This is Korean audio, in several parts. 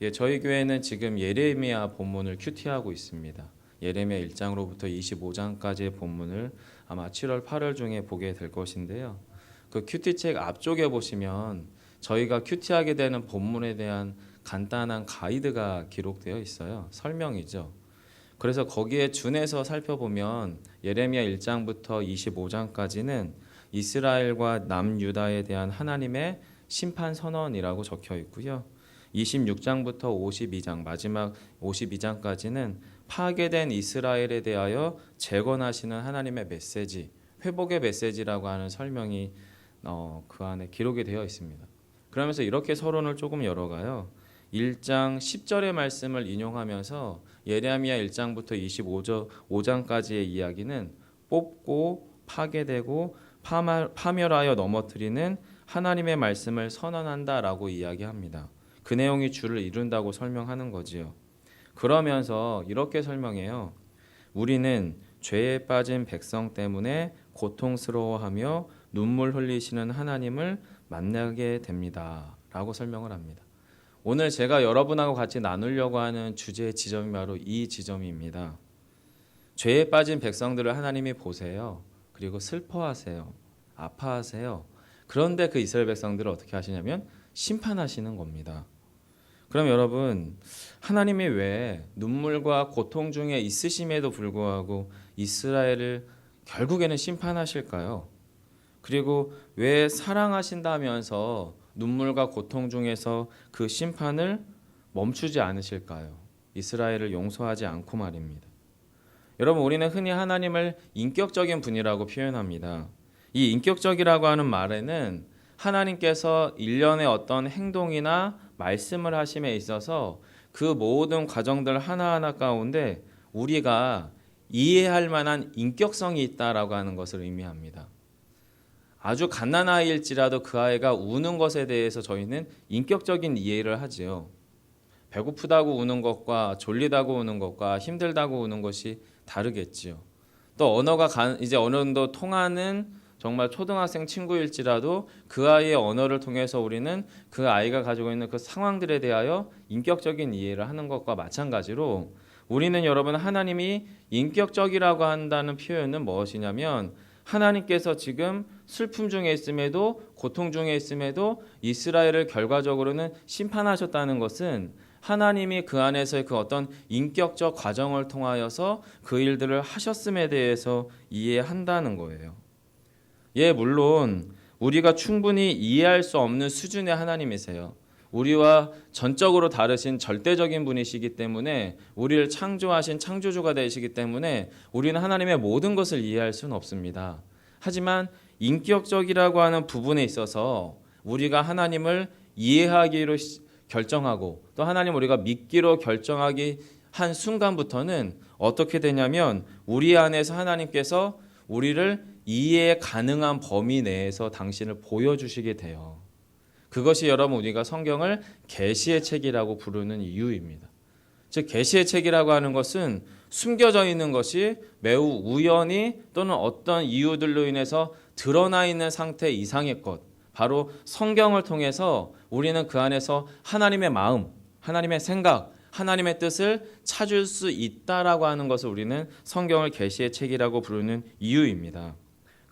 예, 저희 교회는 지금 예레미야 본문을 큐티하고 있습니다. 예레미야 1장으로부터 25장까지의 본문을 아마 7월 8월 중에 보게 될 것인데요. 그 큐티책 앞쪽에 보시면 저희가 큐티하게 되는 본문에 대한 간단한 가이드가 기록되어 있어요. 설명이죠. 그래서 거기에 준해서 살펴보면 예레미야 1장부터 25장까지는 이스라엘과 남유다에 대한 하나님의 심판 선언이라고 적혀 있고요. 26장부터 52장 마지막 52장까지는 파괴된 이스라엘에 대하여 재건하시는 하나님의 메시지, 회복의 메시지라고 하는 설명이 그 안에 기록이 되어 있습니다. 그러면서 이렇게 서론을 조금 열어가요. 1장 10절의 말씀을 인용하면서 예레미야 1장부터 25장까지의 이야기는 뽑고 파괴되고 파멸하여 넘어뜨리는 하나님의 말씀을 선언한다라고 이야기합니다. 그 내용이 주를 이룬다고 설명하는 거지요. 그러면서 이렇게 설명해요. 우리는 죄에 빠진 백성 때문에 고통스러워하며 눈물 흘리시는 하나님을 만나게 됩니다. 라고 설명을 합니다. 오늘 제가 여러분하고 같이 나누려고 하는 주제의 지점이 바로 이 지점입니다. 죄에 빠진 백성들을 하나님이 보세요. 그리고 슬퍼하세요. 아파하세요. 그런데 그 이스라엘 백성들을 어떻게 하시냐면 심판하시는 겁니다. 그럼 여러분, 하나님이 왜 눈물과 고통 중에 있으심에도 불구하고 이스라엘을 결국에는 심판하실까요? 그리고 왜 사랑하신다면서 눈물과 고통 중에서 그 심판을 멈추지 않으실까요? 이스라엘을 용서하지 않고 말입니다. 여러분, 우리는 흔히 하나님을 인격적인 분이라고 표현합니다. 이 인격적이라고 하는 말에는 하나님께서 일련의 어떤 행동이나 말씀을 하심에 있어서 그 모든 과정들 하나하나 가운데 우리가 이해할 만한 인격성이 있다라고 하는 것을 의미합니다. 아주 갓난아이일지라도 그 아이가 우는 것에 대해서 저희는 인격적인 이해를 하지요. 배고프다고 우는 것과 졸리다고 우는 것과 힘들다고 우는 것이 다르겠지요. 또 언어가 이제 어느 정도 통하는 정말 초등학생 친구일지라도 그 아이의 언어를 통해서 우리는 그 아이가 가지고 있는 그 상황들에 대하여 인격적인 이해를 하는 것과 마찬가지로 우리는 여러분 하나님이 인격적이라고 한다는 표현은 무엇이냐면 하나님께서 지금 슬픔 중에 있음에도 고통 중에 있음에도 이스라엘을 결과적으로는 심판하셨다는 것은 하나님이 그 안에서의 그 어떤 인격적 과정을 통하여서 그 일들을 하셨음에 대해서 이해한다는 거예요. 예, 물론 우리가 충분히 이해할 수 없는 수준의 하나님이세요. 우리와 전적으로 다르신 절대적인 분이시기 때문에 우리를 창조하신 창조주가 되시기 때문에 우리는 하나님의 모든 것을 이해할 수는 없습니다. 하지만 인격적이라고 하는 부분에 있어서 우리가 하나님을 이해하기로 결정하고 또 하나님 우리가 믿기로 결정하기 한 순간부터는 어떻게 되냐면 우리 안에서 하나님께서 우리를 이해 가능한 범위 내에서 당신을 보여주시게 돼요. 그것이 여러분 우리가 성경을 계시의 책이라고 부르는 이유입니다. 즉 계시의 책이라고 하는 것은 숨겨져 있는 것이 매우 우연히 또는 어떤 이유들로 인해서 드러나 있는 상태 이상의 것, 바로 성경을 통해서 우리는 그 안에서 하나님의 마음, 하나님의 생각, 하나님의 뜻을 찾을 수 있다라고 하는 것을 우리는 성경을 계시의 책이라고 부르는 이유입니다.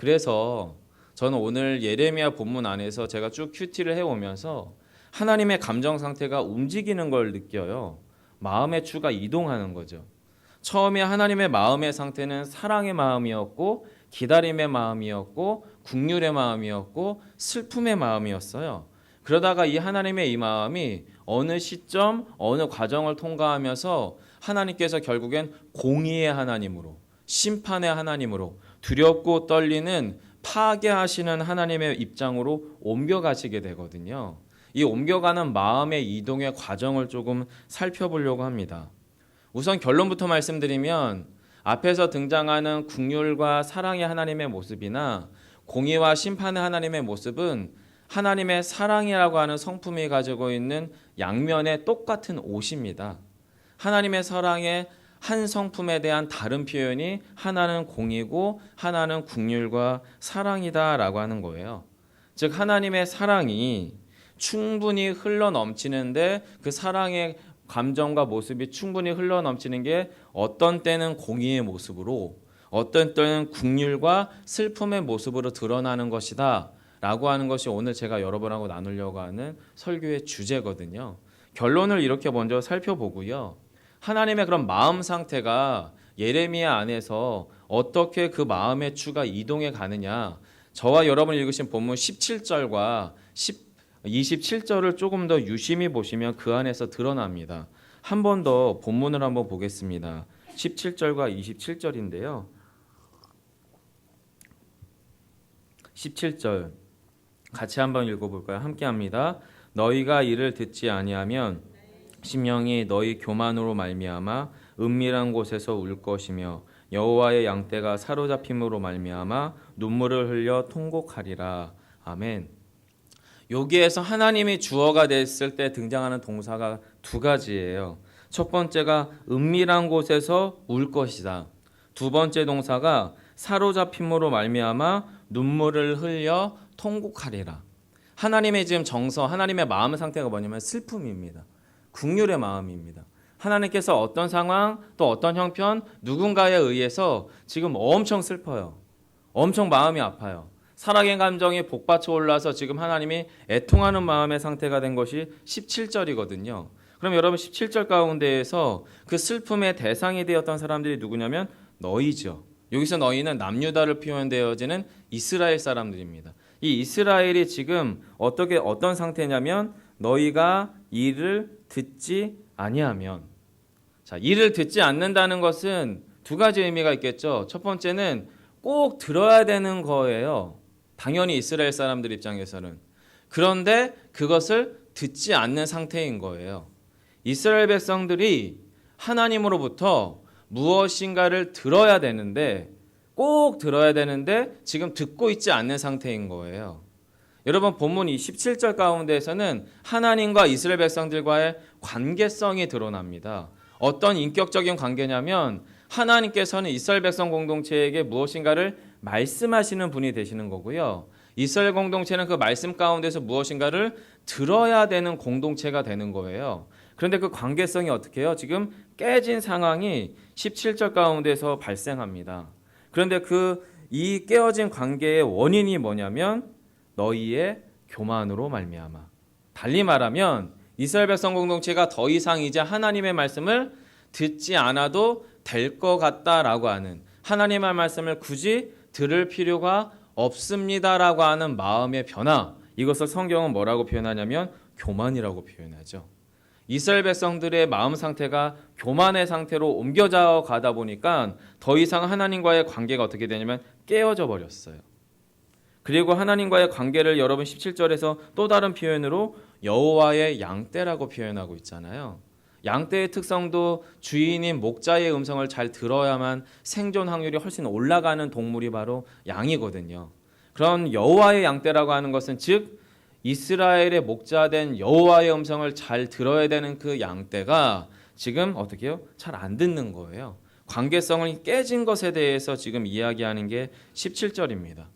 그래서 저는 오늘 예레미야 본문 안에서 제가 쭉 큐티를 해오면서 하나님의 감정 상태가 움직이는 걸 느껴요. 마음의 추가 이동하는 거죠. 처음에 하나님의 마음의 상태는 사랑의 마음이었고 기다림의 마음이었고 긍휼의 마음이었고 슬픔의 마음이었어요. 그러다가 이 하나님의 이 마음이 어느 시점 어느 과정을 통과하면서 하나님께서 결국엔 공의의 하나님으로 심판의 하나님으로 두렵고 떨리는 파괴하시는 하나님의 입장으로 옮겨가시게 되거든요. 이 옮겨가는 마음의 이동의 과정을 조금 살펴보려고 합니다. 우선 결론부터 말씀드리면 앞에서 등장하는 긍휼과 사랑의 하나님의 모습이나 공의와 심판의 하나님의 모습은 하나님의 사랑이라고 하는 성품이 가지고 있는 양면의 똑같은 옷입니다. 하나님의 사랑의 한 성품에 대한 다른 표현이 하나는 공의고 하나는 긍휼과 사랑이다라고 하는 거예요. 즉 하나님의 사랑이 충분히 흘러 넘치는데 그 사랑의 감정과 모습이 충분히 흘러 넘치는 게 어떤 때는 공의의 모습으로 어떤 때는 긍휼과 슬픔의 모습으로 드러나는 것이다 라고 하는 것이 오늘 제가 여러분하고 나누려고 하는 설교의 주제거든요. 결론을 이렇게 먼저 살펴보고요. 하나님의 그런 마음 상태가 예레미야 안에서 어떻게 그 마음의 추가 이동해 가느냐, 저와 여러분이 읽으신 본문 17절과 27절을 조금 더 유심히 보시면 그 안에서 드러납니다. 한 번 더 본문을 한번 보겠습니다. 17절과 27절인데요. 17절 같이 한번 읽어볼까요? 함께 합니다. 너희가 이를 듣지 아니하면 심령이 너희 교만으로 말미암아 은밀한 곳에서 울 것이며 여호와의 양떼가 사로잡힘으로 말미암아 눈물을 흘려 통곡하리라. 아멘. 여기에서 하나님이 주어가 됐을 때 등장하는 동사가 두 가지예요. 첫 번째가 은밀한 곳에서 울 것이다. 두 번째 동사가 사로잡힘으로 말미암아 눈물을 흘려 통곡하리라. 하나님의 지금 정서, 하나님의 마음 상태가 뭐냐면 슬픔입니다. 긍휼의 마음입니다. 하나님께서 어떤 상황 또 어떤 형편 누군가에 의해서 지금 엄청 슬퍼요. 엄청 마음이 아파요. 사랑의 감정이 복받쳐 올라서 지금 하나님이 애통하는 마음의 상태가 된 것이 17절이거든요. 그럼 여러분 17절 가운데에서 그 슬픔의 대상이 되었던 사람들이 누구냐면 너희죠. 여기서 너희는 남유다를 표현되어지는 이스라엘 사람들입니다. 이 이스라엘이 지금 어떤 상태냐면 너희가 이를 듣지 아니하면, 자, 이를 듣지 않는다는 것은 두 가지 의미가 있겠죠. 첫 번째는 꼭 들어야 되는 거예요. 당연히 이스라엘 사람들 입장에서는. 그런데 그것을 듣지 않는 상태인 거예요. 이스라엘 백성들이 하나님으로부터 무엇인가를 들어야 되는데 꼭 들어야 되는데 지금 듣고 있지 않는 상태인 거예요. 여러분 본문 17절 가운데에서는 하나님과 이스라엘 백성들과의 관계성이 드러납니다. 어떤 인격적인 관계냐면 하나님께서는 이스라엘 백성 공동체에게 무엇인가를 말씀하시는 분이 되시는 거고요. 이스라엘 공동체는 그 말씀 가운데서 무엇인가를 들어야 되는 공동체가 되는 거예요. 그런데 그 관계성이 어떻게 해요? 지금 깨진 상황이 17절 가운데서 발생합니다. 그런데 이 깨어진 관계의 원인이 뭐냐면 너희의 교만으로 말미암아. 달리 말하면 이스라엘 백성 공동체가 더 이상 이제 하나님의 말씀을 듣지 않아도 될 것 같다라고 하는, 하나님의 말씀을 굳이 들을 필요가 없습니다라고 하는 마음의 변화, 이것을 성경은 뭐라고 표현하냐면 교만이라고 표현하죠. 이스라엘 백성들의 마음 상태가 교만의 상태로 옮겨져 가다 보니까 더 이상 하나님과의 관계가 어떻게 되냐면 깨어져 버렸어요. 그리고 하나님과의 관계를 여러분 17절에서 또 다른 표현으로 여호와의 양떼라고 표현하고 있잖아요. 양떼의 특성도 주인인 목자의 음성을 잘 들어야만 생존 확률이 훨씬 올라가는 동물이 바로 양이거든요. 그런 여호와의 양떼라고 하는 것은 즉 이스라엘의 목자된 여호와의 음성을 잘 들어야 되는 그 양떼가 지금 어떻게 해요? 잘 안 듣는 거예요. 관계성이 깨진 것에 대해서 지금 이야기하는 게 17절입니다.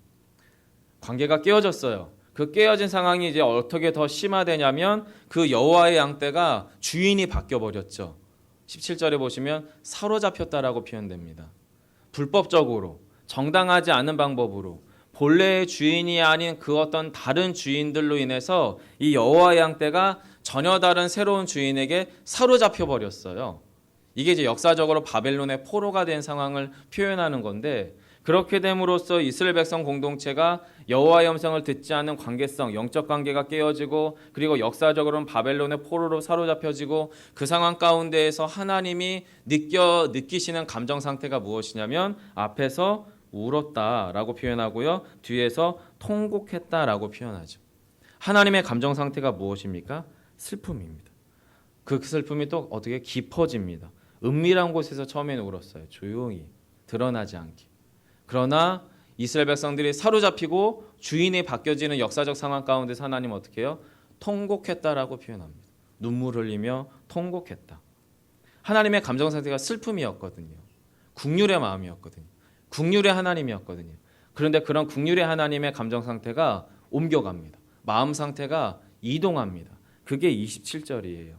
관계가 깨어졌어요. 그 깨어진 상황이 이제 어떻게 더 심화되냐면 그 여호와의 양떼가 주인이 바뀌어 버렸죠. 17절에 보시면 사로잡혔다라고 표현됩니다. 불법적으로 정당하지 않은 방법으로 본래의 주인이 아닌 그 어떤 다른 주인들로 인해서 이 여호와의 양떼가 전혀 다른 새로운 주인에게 사로잡혀 버렸어요. 이게 이제 역사적으로 바벨론의 포로가 된 상황을 표현하는 건데, 그렇게 됨으로써 이스라엘 백성 공동체가 여호와의 음성을 듣지 않는 관계성, 영적 관계가 깨어지고, 그리고 역사적으로는 바벨론의 포로로 사로잡혀지고, 그 상황 가운데에서 하나님이 느끼시는 감정 상태가 무엇이냐면 앞에서 울었다라고 표현하고요, 뒤에서 통곡했다라고 표현하죠. 하나님의 감정 상태가 무엇입니까? 슬픔입니다. 그 슬픔이 또 어떻게 깊어집니다. 은밀한 곳에서 처음에는 울었어요. 조용히 드러나지 않게. 그러나 이스라엘 백성들이 사로잡히고 주인이 바뀌어지는 역사적 상황 가운데서 하나님은 어떻게 해요? 통곡했다라고 표현합니다. 눈물 흘리며 통곡했다. 하나님의 감정 상태가 슬픔이었거든요. 긍휼의 마음이었거든요. 긍휼의 하나님이었거든요. 그런데 그런 긍휼의 하나님의 감정 상태가 옮겨갑니다. 마음 상태가 이동합니다. 그게 27절이에요.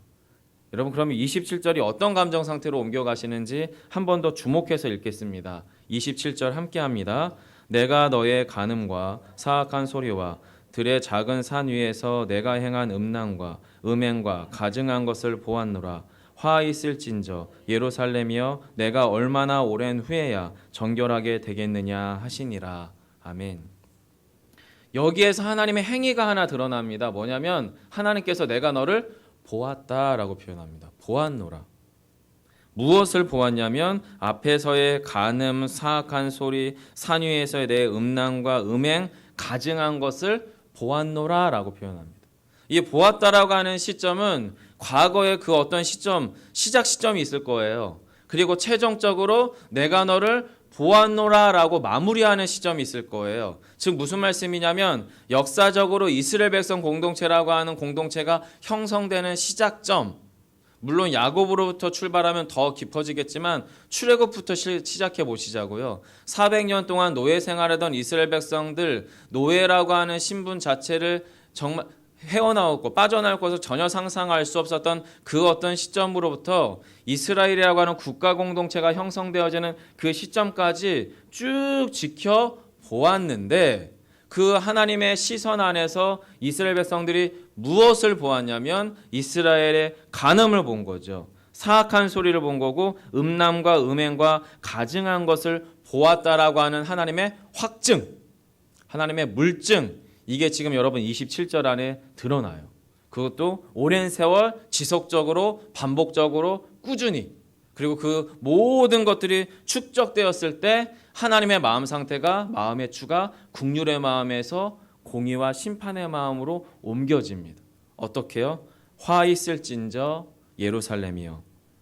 여러분 그러면 27절이 어떤 감정 상태로 옮겨가시는지 한 번 더 주목해서 읽겠습니다. 27절 함께 합니다. 내가 너의 간음과 사악한 소리와 들의 작은 산 위에서 내가 행한 음란과 음행과 가증한 것을 보았노라. 화 있을진저 예루살렘이여 내가 얼마나 오랜 후에야 정결하게 되겠느냐 하시니라. 아멘. 여기에서 하나님의 행위가 하나 드러납니다. 뭐냐면 하나님께서 내가 너를 보았다라고 표현합니다. 보았노라. 무엇을 보았냐면 앞에서의 간음, 사악한 소리, 산 위에서의 내 음란과 음행, 가증한 것을 보았노라라고 표현합니다. 이 보았다라고 하는 시점은 과거의 그 어떤 시점, 시작 시점이 있을 거예요. 그리고 최종적으로 내가 너를 보았노라라고 마무리하는 시점이 있을 거예요. 즉 무슨 말씀이냐면 역사적으로 이스라엘 백성 공동체라고 하는 공동체가 형성되는 시작점, 물론 야곱으로부터 출발하면 더 깊어지겠지만 출애굽부터 시작해 보시자고요. 400년 동안 노예 생활하던 이스라엘 백성들, 노예라고 하는 신분 자체를 정말 헤어나오고 빠져나올 것을 전혀 상상할 수 없었던 그 어떤 시점으로부터 이스라엘이라고 하는 국가 공동체가 형성되어지는 그 시점까지 쭉 지켜보았는데 그 하나님의 시선 안에서 이스라엘 백성들이 무엇을 보았냐면 이스라엘의 간음을 본 거죠. 사악한 소리를 본 거고 음란과 음행과 가증한 것을 보았다라고 하는 하나님의 확증, 하나님의 물증, 이게 지금 여러분 27절 안에 드러나요. 그것도 오랜 세월 지속적으로 반복적으로 꾸준히, 그리고 그 모든 것들이 축적되었을 때 하나님의 마음 상태가, 마음의 추가 긍휼의 마음에서 공의와 심판의 마음으로 옮겨집니다. 어떻게요? 화 있을진저 예루살렘이여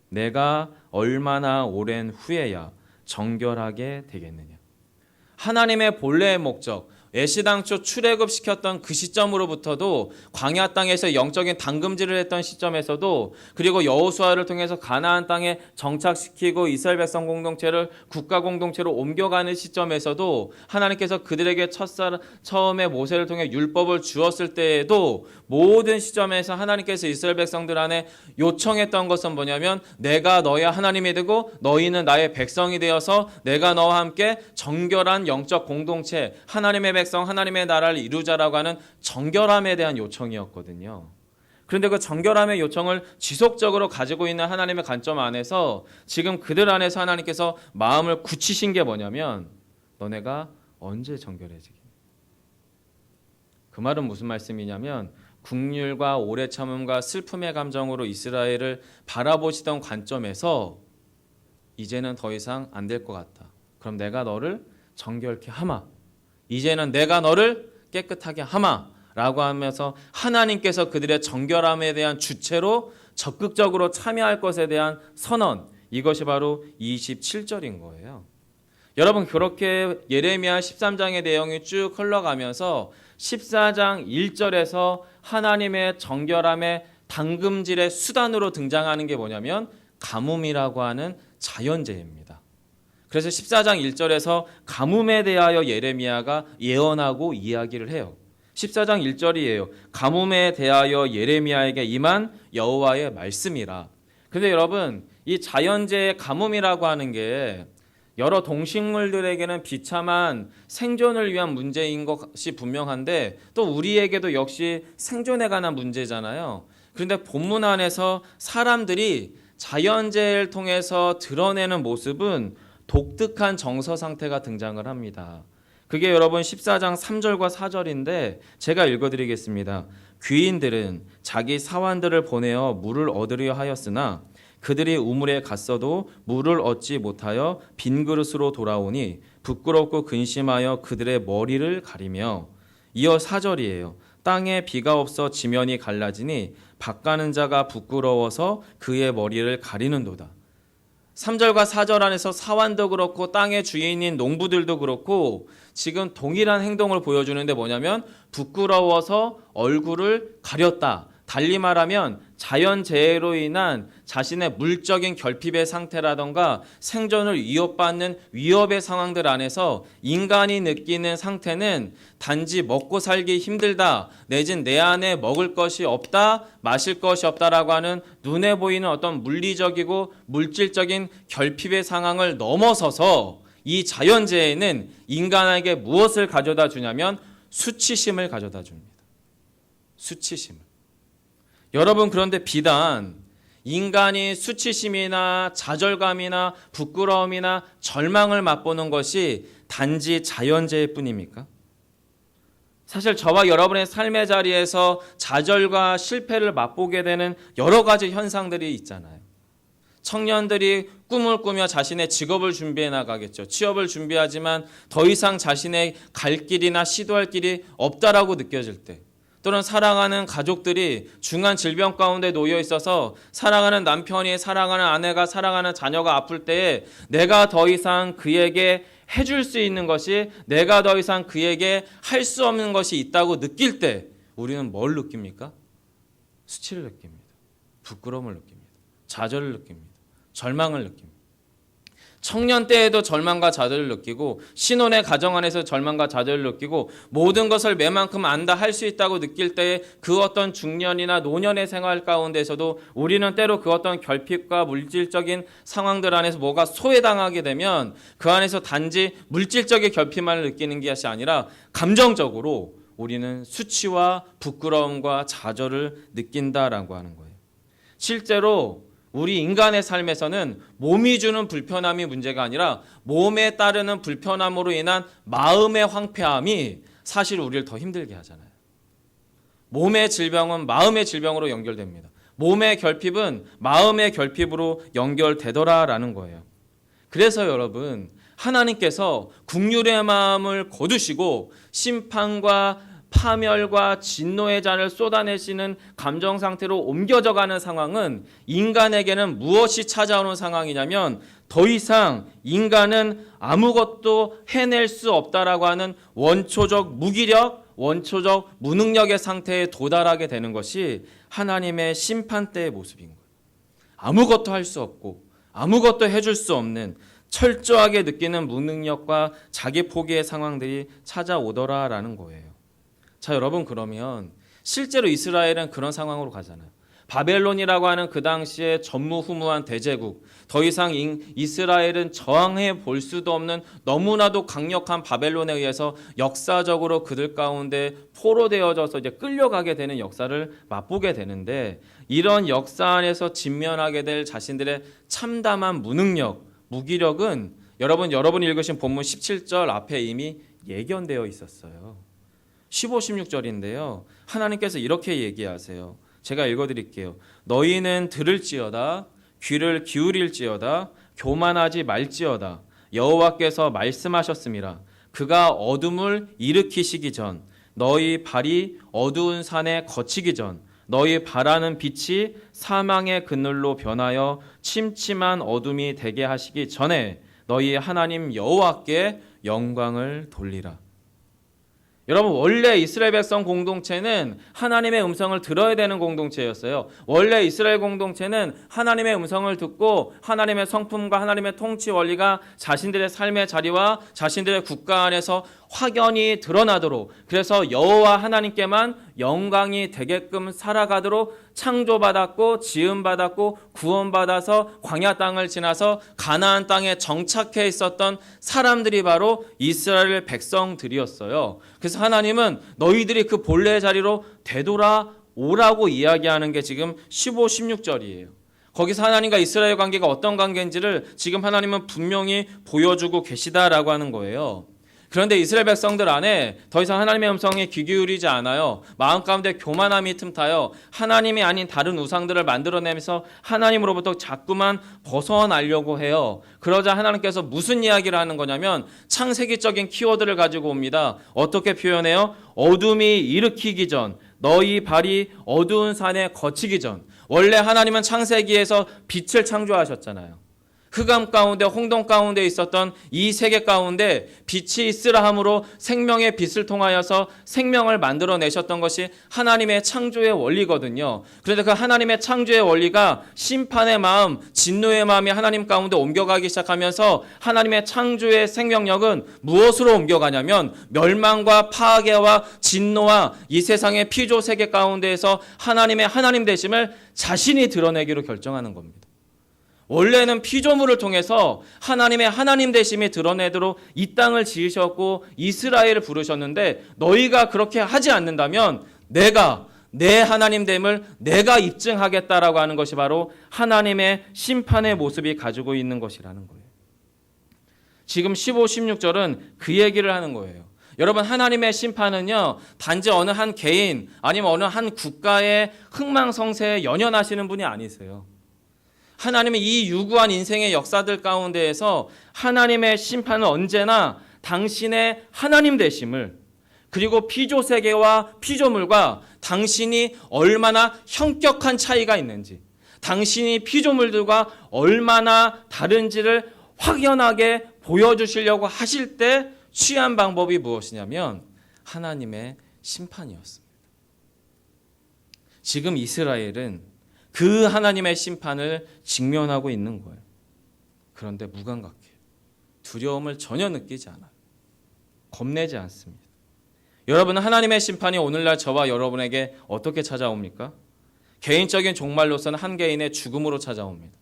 내가 얼마나 오랜 후에야 정결하게 되겠느냐. 하나님의 본래의 목적, 애시당초 출애굽시켰던 그 시점으로부터도 광야 땅에서 영적인 당금질을 했던 시점에서도, 그리고 여호수아를 통해서 가나안 땅에 정착시키고 이스라엘 백성 공동체를 국가 공동체로 옮겨가는 시점에서도 하나님께서 그들에게 처음에 모세를 통해 율법을 주었을 때에도 모든 시점에서 하나님께서 이스라엘 백성들 안에 요청했던 것은 뭐냐면 내가 너의 하나님이 되고 너희는 나의 백성이 되어서 내가 너와 함께 정결한 영적 공동체, 하나님의 백성, 하나님의 나라를 이루자라고 하는 정결함에 대한 요청이었거든요. 그런데 그 정결함의 요청을 지속적으로 가지고 있는 하나님의 관점 안에서 지금 그들 안에서 하나님께서 마음을 굳히신 게 뭐냐면 너네가 언제 정결해지겠니? 그 말은 무슨 말씀이냐면 긍휼과 오래 참음과 슬픔의 감정으로 이스라엘을 바라보시던 관점에서 이제는 더 이상 안 될 것 같다. 그럼 내가 너를 정결케 하마. 이제는 내가 너를 깨끗하게 하마 라고 하면서 하나님께서 그들의 정결함에 대한 주체로 적극적으로 참여할 것에 대한 선언, 이것이 바로 27절인 거예요. 여러분 그렇게 예레미야 13장의 내용이 쭉 흘러가면서 14장 1절에서 하나님의 정결함의 당금질의 수단으로 등장하는 게 뭐냐면 가뭄이라고 하는 자연재해입니다. 그래서 14장 1절에서 가뭄에 대하여 예레미야가 예언하고 이야기를 해요. 14장 1절이에요. 가뭄에 대하여 예레미야에게 임한 여호와의 말씀이라. 그런데 여러분 이 자연재해 가뭄이라고 하는 게 여러 동식물들에게는 비참한 생존을 위한 문제인 것이 분명한데 또 우리에게도 역시 생존에 관한 문제잖아요. 그런데 본문 안에서 사람들이 자연재해를 통해서 드러내는 모습은 독특한 정서 상태가 등장을 합니다. 그게 여러분 14장 3절과 4절인데 제가 읽어드리겠습니다. 귀인들은 자기 사환들을 보내어 물을 얻으려 하였으나 그들이 우물에 갔어도 물을 얻지 못하여 빈 그릇으로 돌아오니 부끄럽고 근심하여 그들의 머리를 가리며, 이어 4절이에요. 땅에 비가 없어 지면이 갈라지니 밭 가는 자가 부끄러워서 그의 머리를 가리는도다. 3절과 4절 안에서 사환도 그렇고 땅의 주인인 농부들도 그렇고 지금 동일한 행동을 보여주는데 뭐냐면 부끄러워서 얼굴을 가렸다. 달리 말하면 자연재해로 인한 자신의 물적인 결핍의 상태라던가 생존을 위협받는 위협의 상황들 안에서 인간이 느끼는 상태는 단지 먹고 살기 힘들다, 내진 내 안에 먹을 것이 없다, 마실 것이 없다라고 하는 눈에 보이는 어떤 물리적이고 물질적인 결핍의 상황을 넘어서서 이 자연재해는 인간에게 무엇을 가져다 주냐면 수치심을 가져다 줍니다. 수치심을. 여러분, 그런데 비단 인간이 수치심이나 좌절감이나 부끄러움이나 절망을 맛보는 것이 단지 자연재해뿐입니까? 사실 저와 여러분의 삶의 자리에서 좌절과 실패를 맛보게 되는 여러 가지 현상들이 있잖아요. 청년들이 꿈을 꾸며 자신의 직업을 준비해 나가겠죠. 취업을 준비하지만 더 이상 자신의 갈 길이나 시도할 길이 없다라고 느껴질 때, 또는 사랑하는 가족들이 중한 질병 가운데 놓여 있어서 사랑하는 남편이, 사랑하는 아내가, 사랑하는 자녀가 아플 때에 내가 더 이상 그에게 해줄 수 있는 것이, 내가 더 이상 그에게 할 수 없는 것이 있다고 느낄 때 우리는 뭘 느낍니까? 수치를 느낍니다. 부끄러움을 느낍니다. 좌절을 느낍니다. 절망을 느낍니다. 청년 때에도 절망과 좌절을 느끼고, 신혼의 가정 안에서 절망과 좌절을 느끼고, 모든 것을 매만큼 안다, 할 수 있다고 느낄 때에 그 어떤 중년이나 노년의 생활 가운데서도 우리는 때로 그 어떤 결핍과 물질적인 상황들 안에서 뭐가 소외당하게 되면 그 안에서 단지 물질적인 결핍만 느끼는 것이 아니라 감정적으로 우리는 수치와 부끄러움과 좌절을 느낀다라고 하는 거예요. 실제로 우리 인간의 삶에서는 몸이 주는 불편함이 문제가 아니라 몸에 따르는 불편함으로 인한 마음의 황폐함이 사실 우리를 더 힘들게 하잖아요. 몸의 질병은 마음의 질병으로 연결됩니다. 몸의 결핍은 마음의 결핍으로 연결되더라라는 거예요. 그래서 여러분, 하나님께서 긍휼의 마음을 거두시고 심판과 파멸과 진노의 잔을 쏟아내시는 감정 상태로 옮겨져가는 상황은 인간에게는 무엇이 찾아오는 상황이냐면 더 이상 인간은 아무것도 해낼 수 없다라고 하는 원초적 무기력, 원초적 무능력의 상태에 도달하게 되는 것이 하나님의 심판 때의 모습인 거예요. 아무것도 할 수 없고 아무것도 해줄 수 없는 철저하게 느끼는 무능력과 자기 포기의 상황들이 찾아오더라라는 거예요. 자, 여러분, 그러면 실제로 이스라엘은 그런 상황으로 가잖아요. 바벨론이라고 하는 그 당시에 전무후무한 대제국, 더 이상 이스라엘은 저항해 볼 수도 없는 너무나도 강력한 바벨론에 의해서 역사적으로 그들 가운데 포로되어져서 이제 끌려가게 되는 역사를 맛보게 되는데, 이런 역사 안에서 직면하게 될 자신들의 참담한 무능력, 무기력은 여러분이 읽으신 본문 17절 앞에 이미 예견되어 있었어요. 15, 16절인데요. 하나님께서 이렇게 얘기하세요. 제가 읽어드릴게요. 너희는 들을지어다, 귀를 기울일지어다, 교만하지 말지어다. 여호와께서 말씀하셨음이라. 그가 어둠을 일으키시기 전, 너희 발이 어두운 산에 거치기 전, 너희 바라는 빛이 사망의 그늘로 변하여 침침한 어둠이 되게 하시기 전에 너희 하나님 여호와께 영광을 돌리라. 여러분, 원래 이스라엘 백성 공동체는 하나님의 음성을 들어야 되는 공동체였어요. 원래 이스라엘 공동체는 하나님의 음성을 듣고 하나님의 성품과 하나님의 통치 원리가 자신들의 삶의 자리와 자신들의 국가 안에서 확연히 드러나도록, 그래서 여호와 하나님께만 영광이 되게끔 살아가도록 창조받았고 지음받았고 구원받아서 광야 땅을 지나서 가나안 땅에 정착해 있었던 사람들이 바로 이스라엘 백성들이었어요. 그래서 하나님은 너희들이 그 본래의 자리로 되돌아오라고 이야기하는 게 지금 15, 16절이에요. 거기서 하나님과 이스라엘 관계가 어떤 관계인지를 지금 하나님은 분명히 보여주고 계시다라고 하는 거예요. 그런데 이스라엘 백성들 안에 더 이상 하나님의 음성에 귀 기울이지 않아요. 마음 가운데 교만함이 틈타요. 하나님이 아닌 다른 우상들을 만들어내면서 하나님으로부터 자꾸만 벗어나려고 해요. 그러자 하나님께서 무슨 이야기를 하는 거냐면 창세기적인 키워드를 가지고 옵니다. 어떻게 표현해요? 어둠이 일으키기 전, 너희 발이 어두운 산에 거치기 전. 원래 하나님은 창세기에서 빛을 창조하셨잖아요. 흑암 가운데 홍동 가운데 있었던 이 세계 가운데 빛이 있으라 함으로 생명의 빛을 통하여서 생명을 만들어내셨던 것이 하나님의 창조의 원리거든요. 그런데 그 하나님의 창조의 원리가 심판의 마음, 진노의 마음이 하나님 가운데 옮겨가기 시작하면서 하나님의 창조의 생명력은 무엇으로 옮겨가냐면 멸망과 파괴와 진노와 이 세상의 피조 세계 가운데에서 하나님의 하나님 되심을 자신이 드러내기로 결정하는 겁니다. 원래는 피조물을 통해서 하나님의 하나님 되심이 드러내도록 이 땅을 지으셨고 이스라엘을 부르셨는데 너희가 그렇게 하지 않는다면 내가 내 하나님됨을 내가 입증하겠다라고 하는 것이 바로 하나님의 심판의 모습이 가지고 있는 것이라는 거예요. 지금 15, 16절은 그 얘기를 하는 거예요. 여러분, 하나님의 심판은요, 단지 어느 한 개인 아니면 어느 한 국가의 흥망성쇠에 연연하시는 분이 아니세요. 하나님은 이 유구한 인생의 역사들 가운데에서 하나님의 심판은 언제나 당신의 하나님 되심을, 그리고 피조세계와 피조물과 당신이 얼마나 현격한 차이가 있는지, 당신이 피조물들과 얼마나 다른지를 확연하게 보여주시려고 하실 때 취한 방법이 무엇이냐면 하나님의 심판이었습니다. 지금 이스라엘은 그 하나님의 심판을 직면하고 있는 거예요. 그런데 무감각해요. 두려움을 전혀 느끼지 않아요. 겁내지 않습니다. 여러분, 하나님의 심판이 오늘날 저와 여러분에게 어떻게 찾아옵니까? 개인적인 종말로서는 한 개인의 죽음으로 찾아옵니다.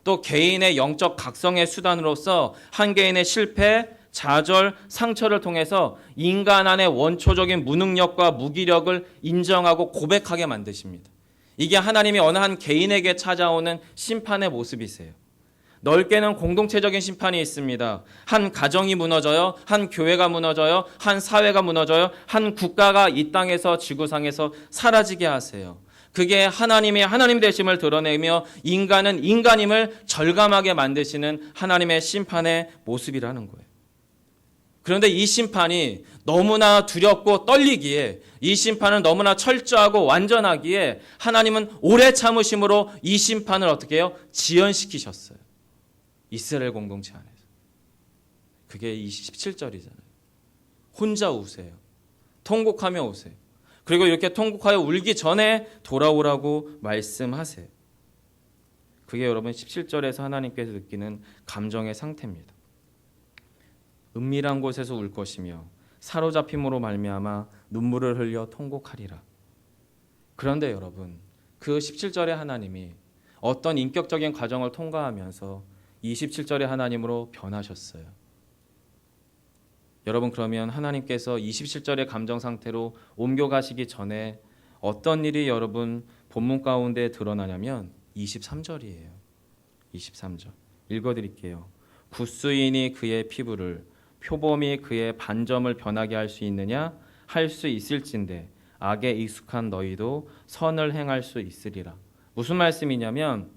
또 개인의 영적 각성의 수단으로서 한 개인의 실패, 좌절, 상처를 통해서 인간 안의 원초적인 무능력과 무기력을 인정하고 고백하게 만드십니다. 이게 하나님이 어느 한 개인에게 찾아오는 심판의 모습이세요. 넓게는 공동체적인 심판이 있습니다. 한 가정이 무너져요. 한 교회가 무너져요. 한 사회가 무너져요. 한 국가가 이 땅에서 지구상에서 사라지게 하세요. 그게 하나님의 하나님 되심을 드러내며 인간은 인간임을 절감하게 만드시는 하나님의 심판의 모습이라는 거예요. 그런데 이 심판이 너무나 두렵고 떨리기에, 이 심판은 너무나 철저하고 완전하기에 하나님은 오래 참으심으로 이 심판을 어떻게 해요? 지연시키셨어요. 이스라엘 공동체 안에서. 그게 27절이잖아요. 혼자 우세요. 통곡하며 우세요. 그리고 이렇게 통곡하여 울기 전에 돌아오라고 말씀하세요. 그게 여러분 17절에서 하나님께서 느끼는 감정의 상태입니다. 은밀한 곳에서 울 것이며 사로잡힘으로 말미암아 눈물을 흘려 통곡하리라. 그런데 여러분, 그 17절의 하나님이 어떤 인격적인 과정을 통과하면서 27절의 하나님으로 변하셨어요. 여러분, 그러면 하나님께서 27절의 감정 상태로 옮겨가시기 전에 어떤 일이 여러분 본문 가운데 드러나냐면 23절이에요. 23절 읽어드릴게요. 굿수인이 그의 피부를, 표범이 그의 반점을 변하게 할 수 있느냐? 할 수 있을진데 악에 익숙한 너희도 선을 행할 수 있으리라. 무슨 말씀이냐면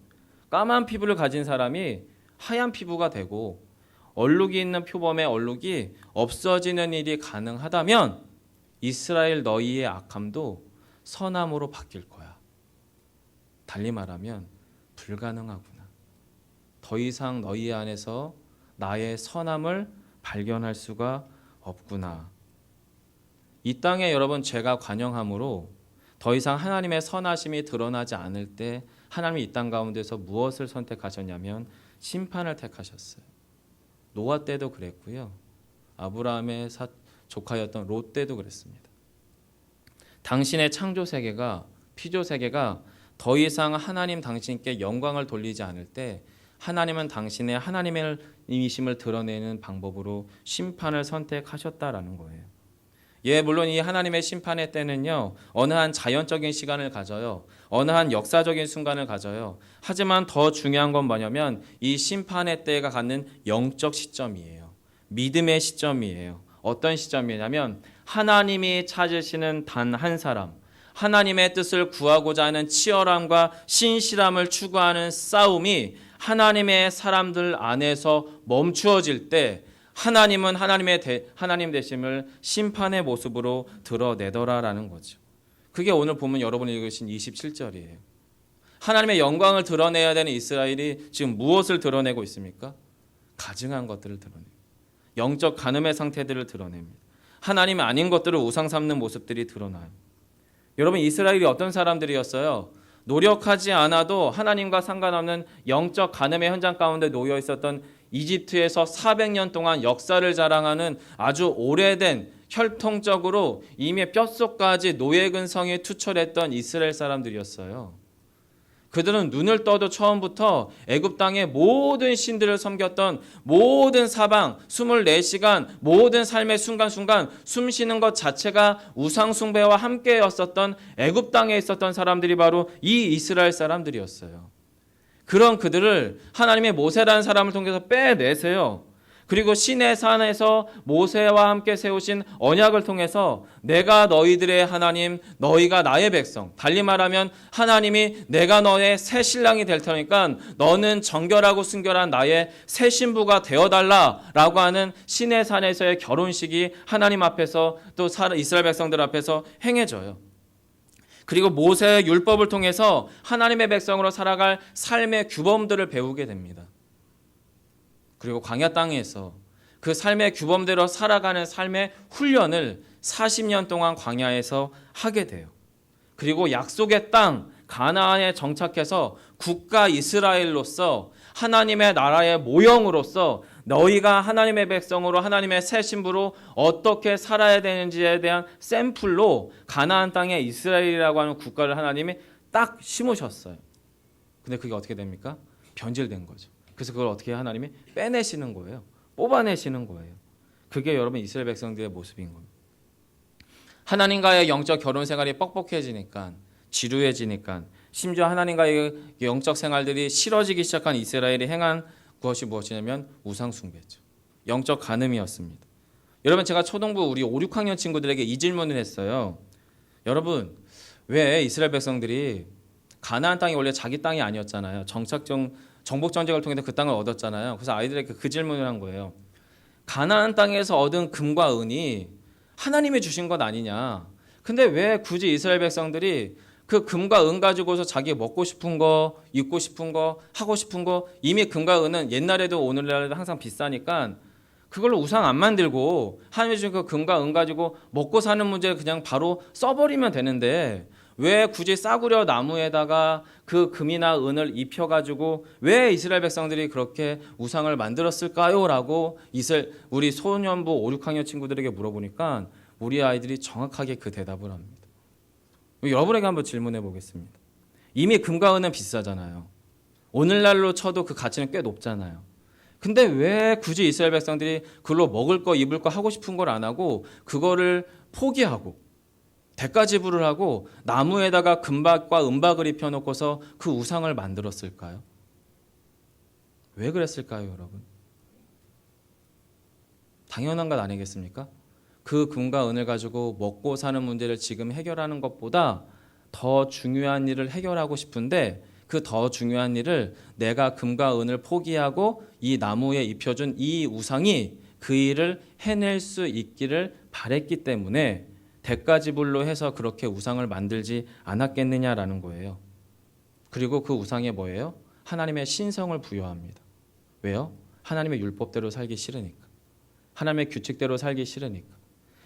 까만 피부를 가진 사람이 하얀 피부가 되고 얼룩이 있는 표범의 얼룩이 없어지는 일이 가능하다면 이스라엘 너희의 악함도 선함으로 바뀔 거야. 달리 말하면 불가능하구나. 더 이상 너희 안에서 나의 선함을 발견할 수가 없구나. 이 땅에 여러분 죄가 관영함으로 더 이상 하나님의 선하심이 드러나지 않을 때 하나님이 이 땅 가운데서 무엇을 선택하셨냐면 심판을 택하셨어요. 노아 때도 그랬고요. 아브라함의 조카였던 롯 때도 그랬습니다. 당신의 창조 세계가, 피조 세계가 더 이상 하나님 당신께 영광을 돌리지 않을 때 하나님은 당신의 하나님이심을 드러내는 방법으로 심판을 선택하셨다라는 거예요. 예, 물론 이 하나님의 심판의 때는요, 어느 한 자연적인 시간을 가져요. 어느 한 역사적인 순간을 가져요. 하지만 더 중요한 건 뭐냐면 이 심판의 때가 갖는 영적 시점이에요. 믿음의 시점이에요. 어떤 시점이냐면 하나님이 찾으시는 단 한 사람, 하나님의 뜻을 구하고자 하는 치열함과 신실함을 추구하는 싸움이 하나님의 사람들 안에서 멈추어질 때 하나님은 하나님 되심을 심판의 모습으로 드러내더라라는 거죠. 그게 오늘 보면 여러분이 읽으신 27절이에요. 하나님의 영광을 드러내야 되는 이스라엘이 지금 무엇을 드러내고 있습니까? 가증한 것들을 드러내요. 영적 간음의 상태들을 드러냅니다. 하나님 아닌 것들을 우상 삼는 모습들이 드러나요. 여러분, 이스라엘이 어떤 사람들이었어요? 노력하지 않아도 하나님과 상관없는 영적 간음의 현장 가운데 놓여 있었던 이집트에서 400년 동안 역사를 자랑하는 아주 오래된 혈통적으로 이미 뼛속까지 노예근성에 투철했던 이스라엘 사람들이었어요. 그들은 눈을 떠도 처음부터 애굽 땅의 모든 신들을 섬겼던 모든 사방 24시간 모든 삶의 순간순간 숨 쉬는 것 자체가 우상 숭배와 함께였었던 애굽 땅에 있었던 사람들이 바로 이 이스라엘 사람들이었어요. 그런 그들을 하나님의 모세라는 사람을 통해서 빼내세요. 그리고 시내 산에서 모세와 함께 세우신 언약을 통해서 내가 너희들의 하나님, 너희가 나의 백성. 달리 말하면 하나님이 내가 너의 새 신랑이 될 테니까 너는 정결하고 순결한 나의 새 신부가 되어달라라고 하는 시내 산에서의 결혼식이 하나님 앞에서 또 이스라엘 백성들 앞에서 행해져요. 그리고 모세의 율법을 통해서 하나님의 백성으로 살아갈 삶의 규범들을 배우게 됩니다. 그리고 광야 땅에서 그 삶의 규범대로 살아가는 삶의 훈련을 40년 동안 광야에서 하게 돼요. 그리고 약속의 땅 가나안에 정착해서 국가 이스라엘로서 하나님의 나라의 모형으로서 너희가 하나님의 백성으로 하나님의 새 신부로 어떻게 살아야 되는지에 대한 샘플로 가나안 땅에 이스라엘이라고 하는 국가를 하나님이 딱 심으셨어요. 근데 그게 어떻게 됩니까? 변질된 거죠. 그래서 그걸 어떻게 하나님이 빼내시는 거예요. 뽑아내시는 거예요. 그게 여러분 이스라엘 백성들의 모습인 겁니다. 하나님과의 영적 결혼 생활이 뻑뻑해지니까, 지루해지니까, 심지어 하나님과의 영적 생활들이 싫어지기 시작한 이스라엘이 행한 것이 무엇이냐면 우상 숭배죠. 영적 간음이었습니다. 여러분, 제가 초등부 우리 5, 6학년 친구들에게 이 질문을 했어요. 여러분, 왜 이스라엘 백성들이 가나안 땅이 원래 자기 땅이 아니었잖아요. 정복 전쟁을 통해서 그 땅을 얻었잖아요. 그래서 아이들에게 그 질문을 한 거예요. 가나안 땅에서 얻은 금과 은이 하나님이 주신 것 아니냐. 근데 왜 굳이 이스라엘 백성들이 그 금과 은 가지고서 자기 먹고 싶은 거, 입고 싶은 거, 하고 싶은 거, 이미 금과 은은 옛날에도 오늘날에도 항상 비싸니까 그걸로 우상 안 만들고 하나님이 주신 그 금과 은 가지고 먹고 사는 문제를 그냥 바로 써버리면 되는데 왜 굳이 싸구려 나무에다가 그 금이나 은을 입혀가지고 왜 이스라엘 백성들이 그렇게 우상을 만들었을까요? 라고 우리 소년부 5, 6학년 친구들에게 물어보니까 우리 아이들이 정확하게 그 대답을 합니다. 여러분에게 한번 질문해 보겠습니다. 이미 금과 은은 비싸잖아요. 오늘날로 쳐도 그 가치는 꽤 높잖아요. 근데 왜 굳이 이스라엘 백성들이 그걸로 먹을 거, 입을 거, 하고 싶은 걸 안 하고 그거를 포기하고 대가 지불을 하고 나무에다가 금박과 은박을 입혀놓고서 그 우상을 만들었을까요? 왜 그랬을까요, 여러분? 당연한 것 아니겠습니까? 그 금과 은을 가지고 먹고 사는 문제를 지금 해결하는 것보다 더 중요한 일을 해결하고 싶은데 그 더 중요한 일을 내가 금과 은을 포기하고 이 나무에 입혀준 이 우상이 그 일을 해낼 수 있기를 바랬기 때문에 대가 지불로 해서 그렇게 우상을 만들지 않았겠느냐라는 거예요. 그리고 그 우상에 뭐예요? 하나님의 신성을 부여합니다. 왜요? 하나님의 율법대로 살기 싫으니까. 하나님의 규칙대로 살기 싫으니까.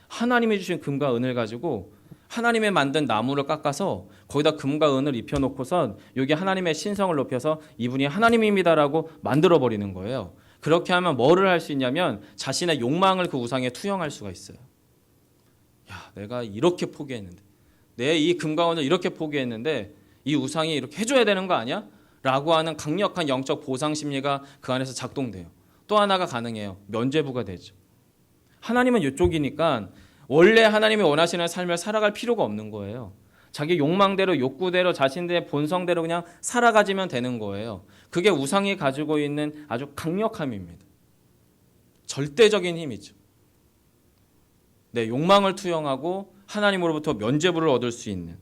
하나님이 주신 금과 은을 가지고 하나님의 만든 나무를 깎아서 거기다 금과 은을 입혀놓고선 여기 하나님의 신성을 높여서 이분이 하나님입니다라고 만들어버리는 거예요. 그렇게 하면 뭐를 할 수 있냐면 자신의 욕망을 그 우상에 투영할 수가 있어요. 야, 내가 이렇게 포기했는데, 내 이 금과 은을 이렇게 포기했는데 이 우상이 이렇게 해줘야 되는 거 아니야? 라고 하는 강력한 영적 보상 심리가 그 안에서 작동돼요. 또 하나가 가능해요. 면죄부가 되죠. 하나님은 이쪽이니까 원래 하나님이 원하시는 삶을 살아갈 필요가 없는 거예요. 자기 욕망대로 욕구대로 자신들의 본성대로 그냥 살아가지면 되는 거예요. 그게 우상이 가지고 있는 아주 강력함입니다. 절대적인 힘이죠. 내 욕망을 투영하고 하나님으로부터 면죄부를 얻을 수 있는.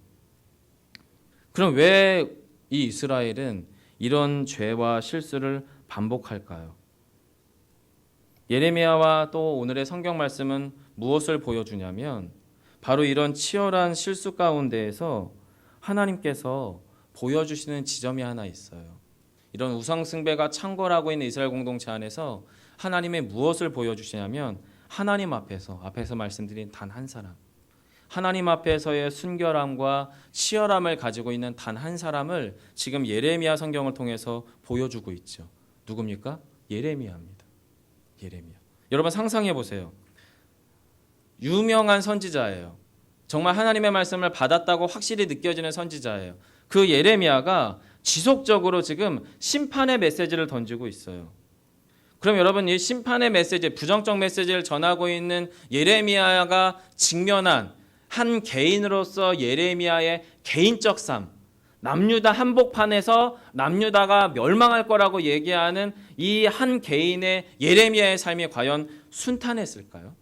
그럼 왜 이 이스라엘은 이런 죄와 실수를 반복할까요? 예레미야와 또 오늘의 성경 말씀은 무엇을 보여주냐면 바로 이런 치열한 실수 가운데에서 하나님께서 보여주시는 지점이 하나 있어요. 이런 우상 숭배가 창궐하고 있는 이스라엘 공동체 안에서 하나님의 무엇을 보여주시냐면 하나님 앞에서 말씀드린 단 한 사람, 하나님 앞에서의 순결함과 치열함을 가지고 있는 단 한 사람을 지금 예레미야 성경을 통해서 보여주고 있죠. 누굽니까? 예레미야입니다. 예레미야. 여러분 상상해 보세요. 유명한 선지자예요. 정말 하나님의 말씀을 받았다고 확실히 느껴지는 선지자예요. 그 예레미야가 지속적으로 지금 심판의 메시지를 던지고 있어요. 그럼 여러분 이 심판의 메시지, 부정적 메시지를 전하고 있는 예레미야가 직면한 한 개인으로서 예레미야의 개인적 삶, 남유다 한복판에서 남유다가 멸망할 거라고 얘기하는 이 한 개인의 예레미야의 삶이 과연 순탄했을까요?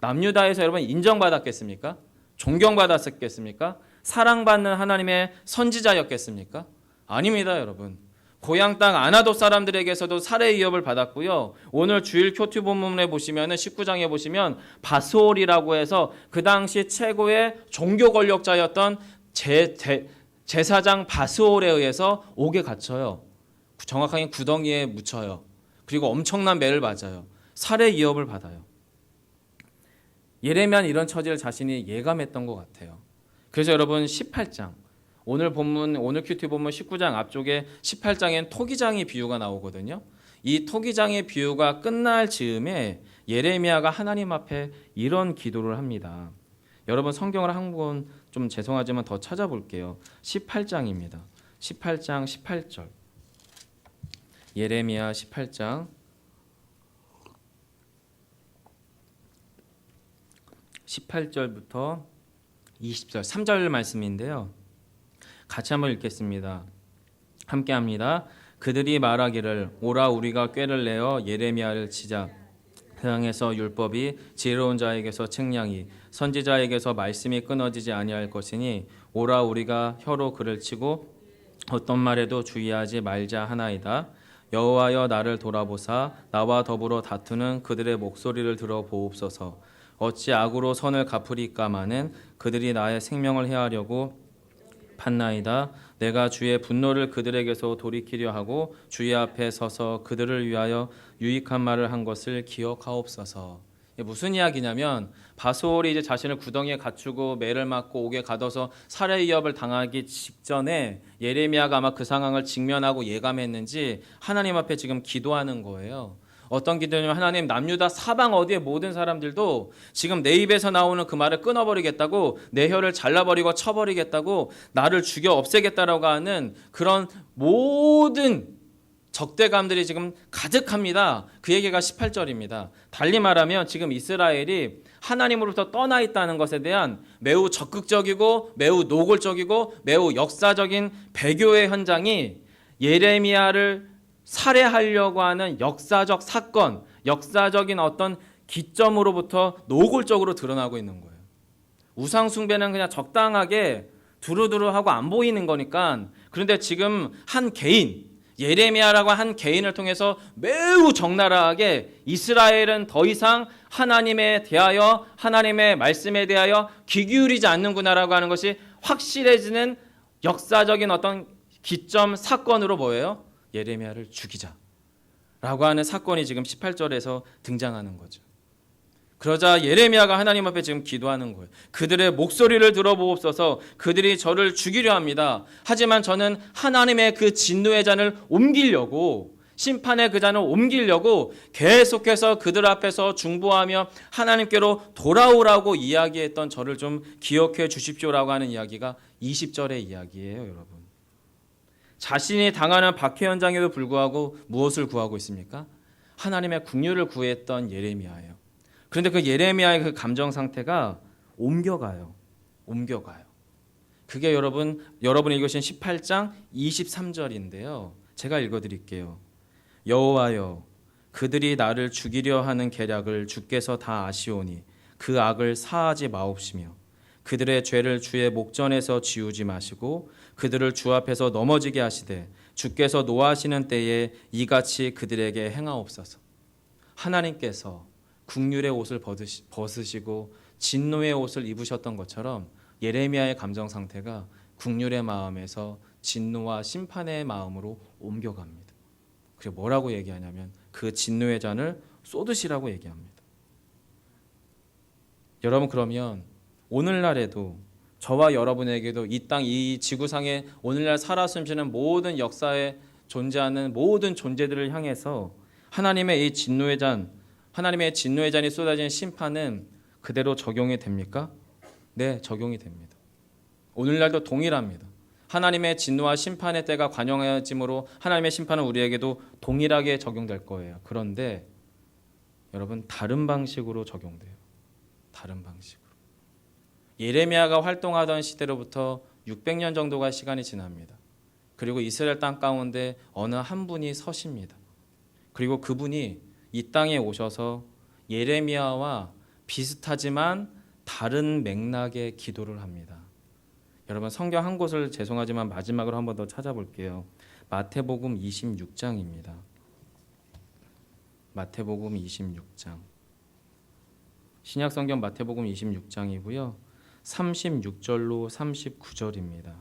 남유다에서 여러분 인정받았겠습니까? 존경받았겠습니까? 사랑받는 하나님의 선지자였겠습니까? 아닙니다, 여러분. 고향 땅 아나돗 사람들에게서도 살해 위협을 받았고요. 오늘 주일 큐티 본문에 보시면 19장에 보시면 바스올이라고 해서 그 당시 최고의 종교 권력자였던 제사장 바스올에 의해서 옥에 갇혀요. 정확하게 구덩이에 묻혀요. 그리고 엄청난 매를 맞아요. 살해 위협을 받아요. 예레미야는 이런 처지를 자신이 예감했던 것 같아요. 그래서 여러분 18장 오늘 큐티 본문 19장 앞쪽에 18장엔 토기장의 비유가 나오거든요. 이 토기장의 비유가 끝날 즈음에 예레미야가 하나님 앞에 이런 기도를 합니다. 여러분 성경을 한 권 좀 죄송하지만 더 찾아볼게요. 18장입니다. 18장 18절. 예레미야 18장 18절부터 20절 3절 말씀인데요. 같이 한번 읽겠습니다. 함께합니다. 그들이 말하기를 오라 우리가 꾀를 내어 예레미야를 치자. 세상에서 율법이 지혜로운 자에게서 책량이 선지자에게서 말씀이 끊어지지 아니할 것이니 오라 우리가 혀로 그를 치고 어떤 말에도 주의하지 말자 하나이다. 여호와여 나를 돌아보사 나와 더불어 다투는 그들의 목소리를 들어보옵소서. 어찌 악으로 선을 갚으리까마는 그들이 나의 생명을 해하려고 판나이다. 내가 주의 분노를 그들에게서 돌이키려 하고 주의 앞에 서서 그들을 위하여 유익한 말을 한 것을 기억하옵소서. 이게 무슨 이야기냐면 바솔이 이제 자신을 구덩이에 갖추고 매를 맞고 옥에 가둬서 살해 위협을 당하기 직전에 예레미야가 아마 그 상황을 직면하고 예감했는지 하나님 앞에 지금 기도하는 거예요. 어떤 기도냐면 하나님 남유다 사방 어디의 모든 사람들도 지금 내 입에서 나오는 그 말을 끊어버리겠다고 내 혀를 잘라버리고 쳐버리겠다고 나를 죽여 없애겠다라고 하는 그런 모든 적대감들이 지금 가득합니다. 그 얘기가 18절입니다. 달리 말하면 지금 이스라엘이 하나님으로부터 떠나 있다는 것에 대한 매우 적극적이고 매우 노골적이고 매우 역사적인 배교의 현장이 예레미야를 살해하려고 하는 역사적 사건, 역사적인 어떤 기점으로부터 노골적으로 드러나고 있는 거예요. 우상 숭배는 그냥 적당하게 두루두루하고 안 보이는 거니까. 그런데 지금 한 개인, 예레미야라고 한 개인을 통해서 매우 적나라하게 이스라엘은 더 이상 하나님에 대하여 하나님의 말씀에 대하여 귀 기울이지 않는구나라고 하는 것이 확실해지는 역사적인 어떤 기점 사건으로 보여요. 예레미야를 죽이자라고 하는 사건이 지금 18절에서 등장하는 거죠. 그러자 예레미야가 하나님 앞에 지금 기도하는 거예요. 그들의 목소리를 들어보옵소서. 그들이 저를 죽이려 합니다. 하지만 저는 하나님의 그 진노의 잔을 옮기려고 심판의 그 잔을 옮기려고 계속해서 그들 앞에서 중보하며 하나님께로 돌아오라고 이야기했던 저를 좀 기억해 주십시오라고 하는 이야기가 20절의 이야기예요, 여러분. 자신이 당하는 박해 현장에도 불구하고 무엇을 구하고 있습니까? 하나님의 긍휼을 구했던 예레미야예요. 그런데 그 예레미야의 그 감정 상태가 옮겨가요. 그게 여러분이 읽으신 18장 23절인데요. 제가 읽어드릴게요. 여호와여 그들이 나를 죽이려 하는 계략을 주께서 다 아시오니 그 악을 사하지 마옵시며 그들의 죄를 주의 목전에서 지우지 마시고 그들을 주 앞에서 넘어지게 하시되 주께서 노하시는 때에 이같이 그들에게 행하옵소서. 하나님께서 긍휼의 옷을 벗으시고 진노의 옷을 입으셨던 것처럼 예레미야의 감정 상태가 긍휼의 마음에서 진노와 심판의 마음으로 옮겨갑니다. 그리고 뭐라고 얘기하냐면 그 진노의 잔을 쏟으시라고 얘기합니다. 여러분, 그러면 오늘날에도 저와 여러분에게도 이 땅, 이 지구상에 오늘날 살아 숨쉬는 모든 역사에 존재하는 모든 존재들을 향해서 하나님의 이 진노의 잔, 하나님의 진노의 잔이 쏟아진 심판은 그대로 적용이 됩니까? 네, 적용이 됩니다. 오늘날도 동일합니다. 하나님의 진노와 심판의 때가 관영해짐으로 하나님의 심판은 우리에게도 동일하게 적용될 거예요. 그런데 여러분, 다른 방식으로 적용돼요. 다른 방식으로. 예레미야가 활동하던 시대로부터 600년 정도가 시간이 지납니다. 그리고 이스라엘 땅 가운데 어느 한 분이 서십니다. 그리고 그분이 이 땅에 오셔서 예레미야와 비슷하지만 다른 맥락의 기도를 합니다. 여러분, 성경 한 곳을 죄송하지만 마지막으로 한 번 더 찾아볼게요. 마태복음 26장입니다. 마태복음 26장. 신약 성경 마태복음 26장이고요. 36절로 39절입니다.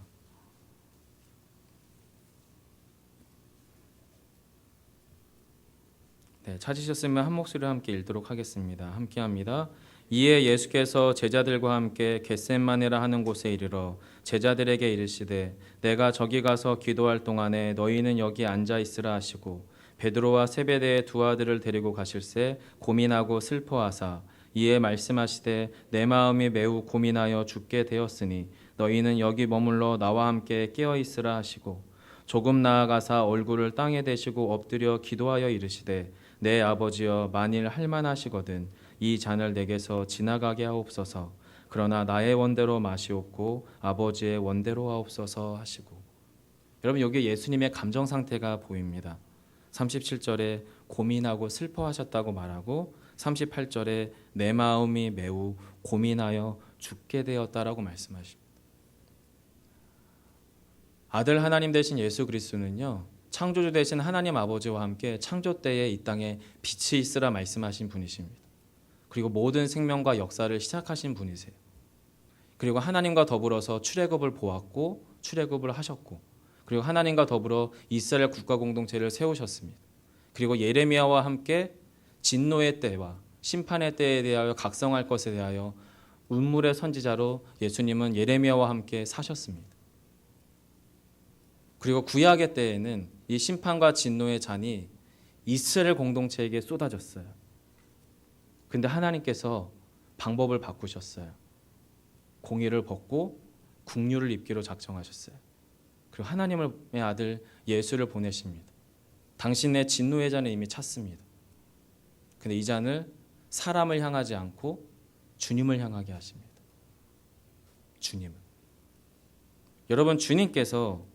네, 찾으셨으면 한 목소리로 함께 읽도록 하겠습니다. 함께 합니다. 이에 예수께서 제자들과 함께 겟셋마네라 하는 곳에 이르러 제자들에게 이르시되 내가 저기 가서 기도할 동안에 너희는 여기 앉아 있으라 하시고 베드로와 세베대의 두 아들을 데리고 가실새 고민하고 슬퍼하사 이에 말씀하시되 내 마음이 매우 고민하여 죽게 되었으니 너희는 여기 머물러 나와 함께 깨어 있으라 하시고 조금 나아가사 얼굴을 땅에 대시고 엎드려 기도하여 이르시되 내 아버지여 만일 할만하시거든 이 잔을 내게서 지나가게 하옵소서. 그러나 나의 원대로 마시옵고 아버지의 원대로 하옵소서 하시고. 여러분, 여기 예수님의 감정 상태가 보입니다. 37절에 고민하고 슬퍼하셨다고 말하고 38절에 내 마음이 매우 고민하여 죽게 되었다라고 말씀하십니다. 아들 하나님 되신 예수 그리스도는요, 창조주 되신 하나님 아버지와 함께 창조 때에 이 땅에 빛이 있으라 말씀하신 분이십니다. 그리고 모든 생명과 역사를 시작하신 분이세요. 그리고 하나님과 더불어서 출애굽을 보았고 출애굽을 하셨고, 그리고 하나님과 더불어 이스라엘 국가 공동체를 세우셨습니다. 그리고 예레미야와 함께 진노의 때와 심판의 때에 대하여 각성할 것에 대하여 운물의 선지자로 예수님은 예레미야와 함께 사셨습니다. 그리고 구약의 때에는 이 심판과 진노의 잔이 이스라엘 공동체에게 쏟아졌어요. 근데 하나님께서 방법을 바꾸셨어요. 공의를 벗고 긍휼을 입기로 작정하셨어요. 그리고 하나님의 아들 예수를 보내십니다. 당신의 진노의 잔을 이미 찼습니다. 근데 이 잔을 사람을 향하지 않고 주님을 향하게 하십니다. 주님을. 여러분, 주님께서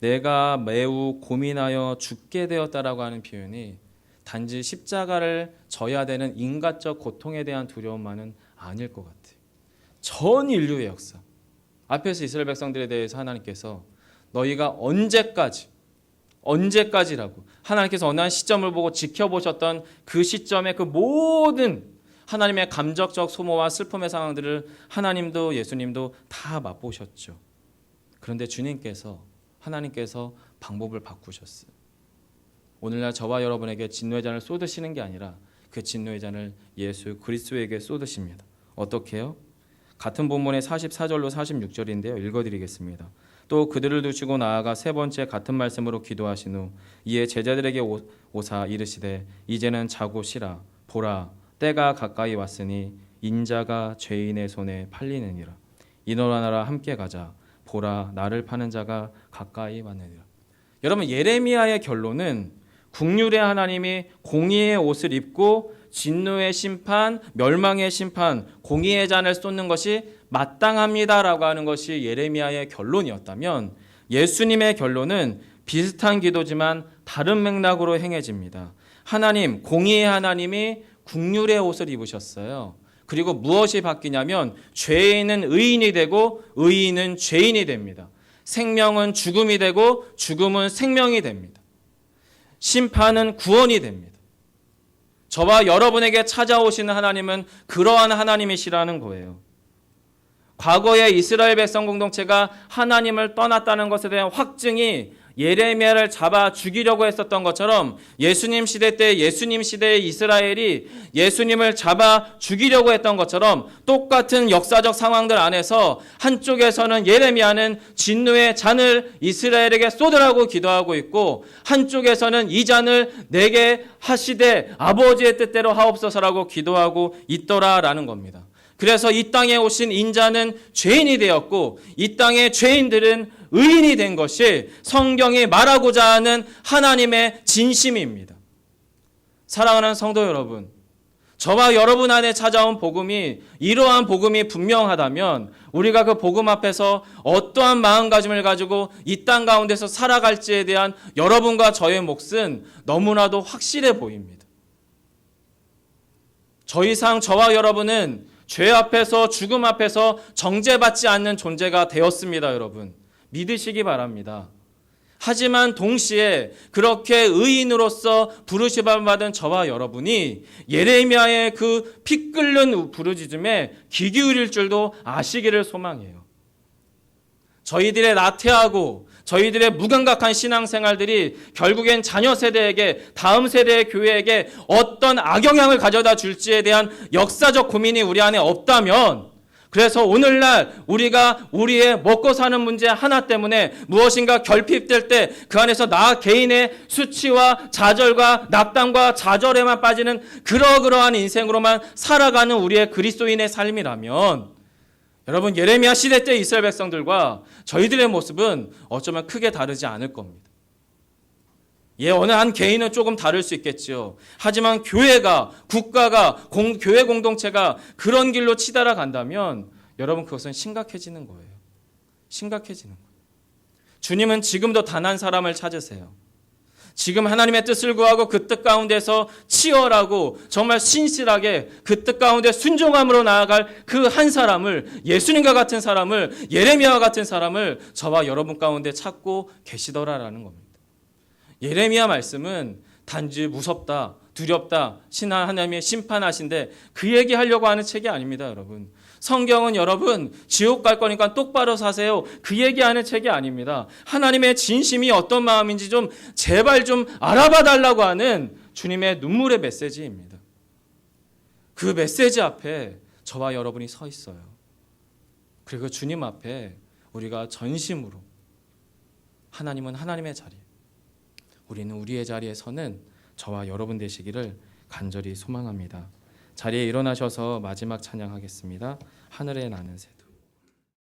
내가 매우 고민하여 죽게 되었다라고 하는 표현이 단지 십자가를 져야 되는 인간적 고통에 대한 두려움만은 아닐 것 같아요. 전 인류의 역사. 앞에서 이스라엘 백성들에 대해서 하나님께서 너희가 언제까지라고 하나님께서 어느 한 시점을 보고 지켜보셨던 그 시점의 그 모든 하나님의 감정적 소모와 슬픔의 상황들을 하나님도 예수님도 다 맛보셨죠. 그런데 하나님께서 방법을 바꾸셨어요. 오늘날 저와 여러분에게 진노의 잔을 쏟으시는 게 아니라 그 진노의 잔을 예수 그리스도에게 쏟으십니다. 어떻게 해요? 같은 본문의 44절로 46절인데요. 읽어드리겠습니다. 또 그들을 두시고 나아가 세 번째 같은 말씀으로 기도하신 후 이에 제자들에게 오사 이르시되 이제는 자고 쉬라. 보라, 때가 가까이 왔으니 인자가 죄인의 손에 팔리느니라. 이노라나라 함께 가자. 보라, 나를 파는 자가 가까이 왔느니라. 여러분, 예레미야의 결론은 긍휼의 하나님이 공의의 옷을 입고 진노의 심판, 멸망의 심판, 공의의 잔을 쏟는 것이 마땅합니다라고 하는 것이 예레미야의 결론이었다면 예수님의 결론은 비슷한 기도지만 다른 맥락으로 행해집니다. 하나님, 공의의 하나님이 긍휼의 옷을 입으셨어요. 그리고 무엇이 바뀌냐면 죄인은 의인이 되고 의인은 죄인이 됩니다. 생명은 죽음이 되고 죽음은 생명이 됩니다. 심판은 구원이 됩니다. 저와 여러분에게 찾아오시는 하나님은 그러한 하나님이시라는 거예요. 과거의 이스라엘 백성 공동체가 하나님을 떠났다는 것에 대한 확증이 예레미야를 잡아 죽이려고 했었던 것처럼 예수님 시대 때 예수님 시대의 이스라엘이 예수님을 잡아 죽이려고 했던 것처럼 똑같은 역사적 상황들 안에서 한쪽에서는 예레미야는 진노의 잔을 이스라엘에게 쏟으라고 기도하고 있고 한쪽에서는 이 잔을 내게 하시되 아버지의 뜻대로 하옵소서라고 기도하고 있더라라는 겁니다. 그래서 이 땅에 오신 인자는 죄인이 되었고 이 땅의 죄인들은 의인이 된 것이 성경이 말하고자 하는 하나님의 진심입니다. 사랑하는 성도 여러분, 저와 여러분 안에 찾아온 복음이 이러한 복음이 분명하다면 우리가 그 복음 앞에서 어떠한 마음가짐을 가지고 이 땅 가운데서 살아갈지에 대한 여러분과 저의 몫은 너무나도 확실해 보입니다. 더 이상 저와 여러분은 죄 앞에서 죽음 앞에서 정죄받지 않는 존재가 되었습니다, 여러분. 믿으시기 바랍니다. 하지만 동시에 그렇게 의인으로서 부르심을 받은 저와 여러분이 예레미야의 그 피 끓는 부르짖음에 귀 기울일 줄도 아시기를 소망해요. 저희들의 나태하고 저희들의 무감각한 신앙생활들이 결국엔 자녀 세대에게 다음 세대의 교회에게 어떤 악영향을 가져다 줄지에 대한 역사적 고민이 우리 안에 없다면 그래서 오늘날 우리가 우리의 먹고 사는 문제 하나 때문에 무엇인가 결핍될 때 그 안에서 나 개인의 수치와 좌절과 낙담과 좌절에만 빠지는 그러한 인생으로만 살아가는 우리의 그리스도인의 삶이라면 여러분 예레미야 시대 때 이스라엘 백성들과 저희들의 모습은 어쩌면 크게 다르지 않을 겁니다. 어느 한 개인은 조금 다를 수 있겠지요. 하지만 교회가, 국가가, 교회 공동체가 그런 길로 치달아 간다면 여러분 그것은 심각해지는 거예요. 심각해지는 거예요. 주님은 지금도 단 한 사람을 찾으세요. 지금 하나님의 뜻을 구하고 그 뜻 가운데서 치열하고 정말 신실하게 그 뜻 가운데 순종함으로 나아갈 그 한 사람을 예수님과 같은 사람을 예레미야와 같은 사람을 저와 여러분 가운데 찾고 계시더라라는 겁니다. 예레미야 말씀은 단지 무섭다, 두렵다, 하나님의 심판하신데 그 얘기하려고 하는 책이 아닙니다, 여러분. 성경은 여러분 지옥 갈 거니까 똑바로 사세요. 그 얘기하는 책이 아닙니다. 하나님의 진심이 어떤 마음인지 좀 제발 좀 알아봐 달라고 하는 주님의 눈물의 메시지입니다. 그 메시지 앞에 저와 여러분이 서 있어요. 그리고 주님 앞에 우리가 전심으로 하나님은 하나님의 자리, 우리는 우리의 자리에 서는 저와 여러분 되시기를 간절히 소망합니다. 자리에 일어나셔서 마지막 찬양하겠습니다. 하늘에 나는 새.